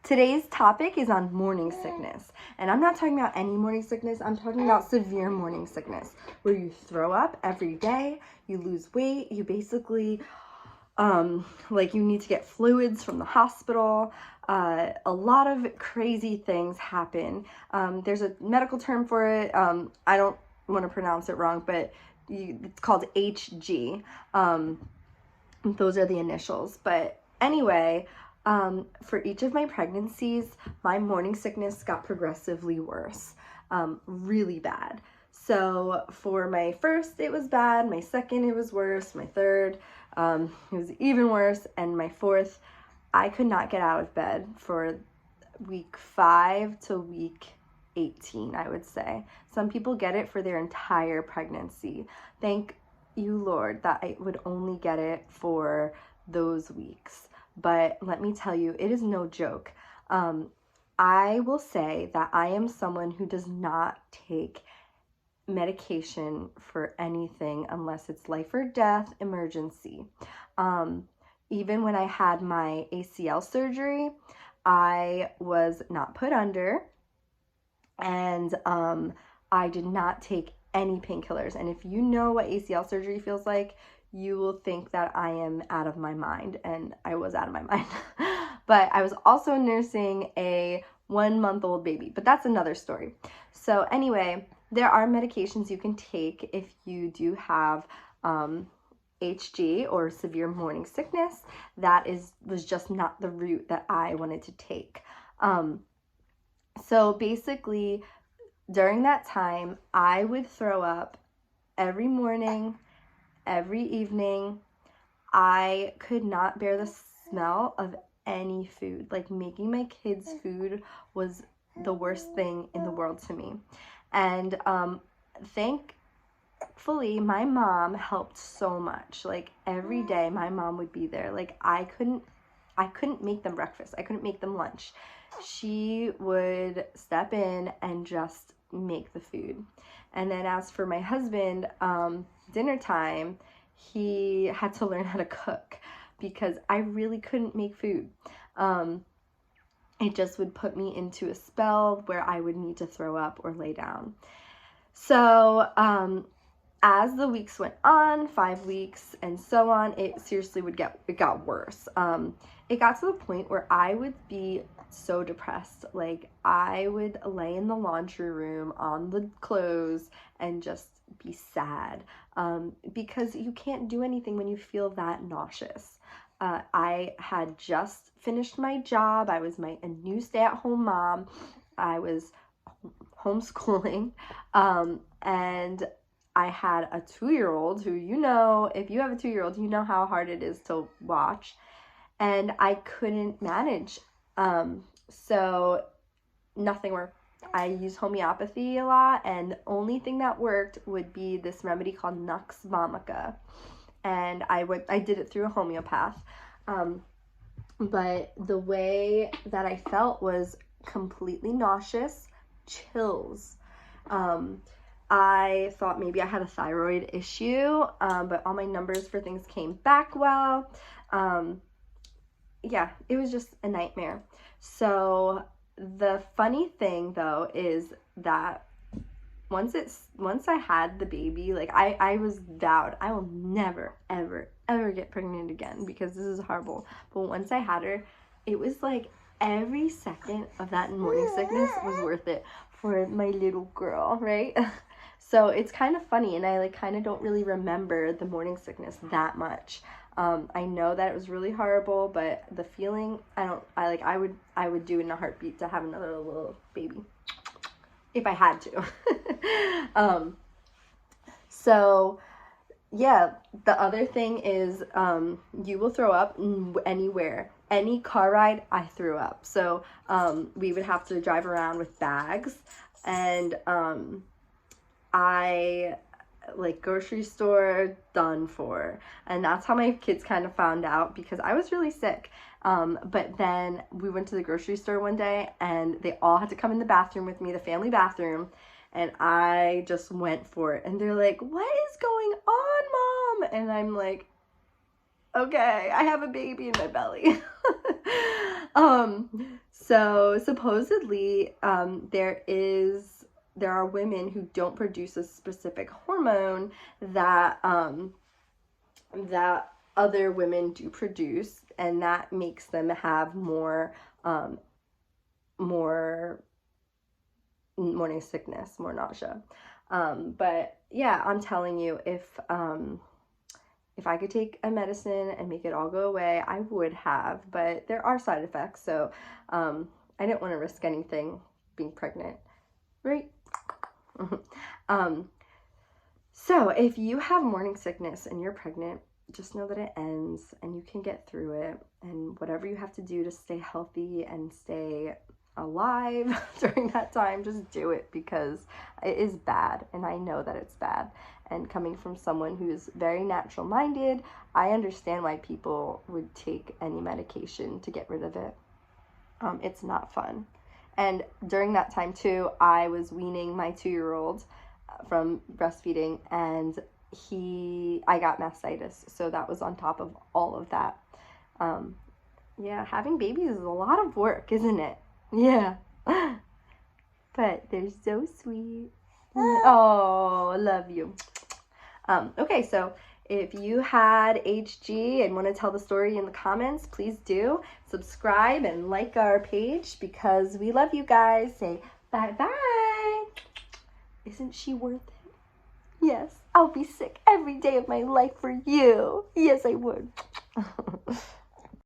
Today's topic is on morning sickness. And I'm not talking about any morning sickness. I'm talking about severe morning sickness where you throw up every day, you lose weight, you basically, you need to get fluids from the hospital. A lot of crazy things happen. There's a medical term for it. I don't want to pronounce it wrong, but it's called HG. Those are the initials. But anyway, for each of my pregnancies, my morning sickness got progressively worse, really bad. So for my first, it was bad. My second, it was worse. My third, it was even worse. And my fourth, I could not get out of bed for week 5 to week 18, I would say. Some people get it for their entire pregnancy. Thank you, Lord, that I would only get it for those weeks. But let me tell you, it is no joke. I will say that I am someone who does not take medication for anything unless it's life or death emergency. Even when I had my ACL surgery, I was not put under, and I did not take any painkillers. And if you know what ACL surgery feels like, you will think that I am out of my mind, and I was out of my mind. But I was also nursing a 1-month-old baby, but that's another story. So anyway, there are medications you can take if you do have HG or severe morning sickness. That was just not the route that I wanted to take. So basically, during that time, I would throw up every morning, every evening. I could not bear the smell of any food. Like, making my kids food was the worst thing in the world to me. And thankfully, my mom helped so much. Like, every day my mom would be there. Like, I couldn't make them breakfast. I couldn't make them lunch. She would step in and just make the food. And then as for my husband, dinner time, he had to learn how to cook because I really couldn't make food. It just would put me into a spell where I would need to throw up or lay down. So as the weeks went on, 5 weeks and so on, it seriously it got worse. It got to the point where I would be so depressed. Like, I would lay in the laundry room on the clothes and just be sad, because you can't do anything when you feel that nauseous. I had just finished my job. I was a new stay-at-home mom. I was homeschooling, and I had a 2-year-old who, if you have a 2-year-old, you know how hard it is to watch, and I couldn't manage. So nothing worked. I used homeopathy a lot, and the only thing that worked would be this remedy called Nux vomica, and I did it through a homeopath. But the way that I felt was completely nauseous, chills. I thought maybe I had a thyroid issue, but all my numbers for things came back well. Yeah, it was just a nightmare. So the funny thing though is that once I had the baby, like, I was vowed I will never ever get pregnant again because this is horrible. But once I had her, it was like every second of that morning sickness was worth it for my little girl, right? So it's kind of funny, and I kind of don't really remember the morning sickness that much. I know that it was really horrible, but the feeling, I would do in a heartbeat to have another little baby if I had to. So yeah, the other thing is, you will throw up anywhere. Any car ride, I threw up. So we would have to drive around with bags, and grocery store, done for. And that's how my kids kind of found out, because I was really sick. But then we went to the grocery store one day, and they all had to come in the bathroom with me, the family bathroom, and I just went for it. And they're like, "What is going on, Mom?" And I'm like, "Okay, I have a baby in my belly." So supposedly, there are women who don't produce a specific hormone that that other women do produce, and that makes them have um, more morning sickness, more nausea. But yeah, I'm telling you, if I could take a medicine and make it all go away, I would have. But there are side effects, so I didn't want to risk anything being pregnant, right? um, so if you have morning sickness and you're pregnant, just know that it ends and you can get through it. And whatever you have to do to stay healthy and stay alive during that time, just do it, because it is bad, and I know that it's bad. And coming from someone who's very natural minded, I understand why people would take any medication to get rid of it. It's not fun. And during that time too, I was weaning my 2-year-old from breastfeeding, and I got mastitis, so that was on top of all of that. Yeah, having babies is a lot of work, isn't it? Yeah. But they're so sweet. Oh, love you. Okay, so if you had HG and want to tell the story in the comments, please do. Subscribe and like our page, because we love you guys. Say bye-bye. Isn't she worth it? Yes, I'll be sick every day of my life for you. Yes, I would.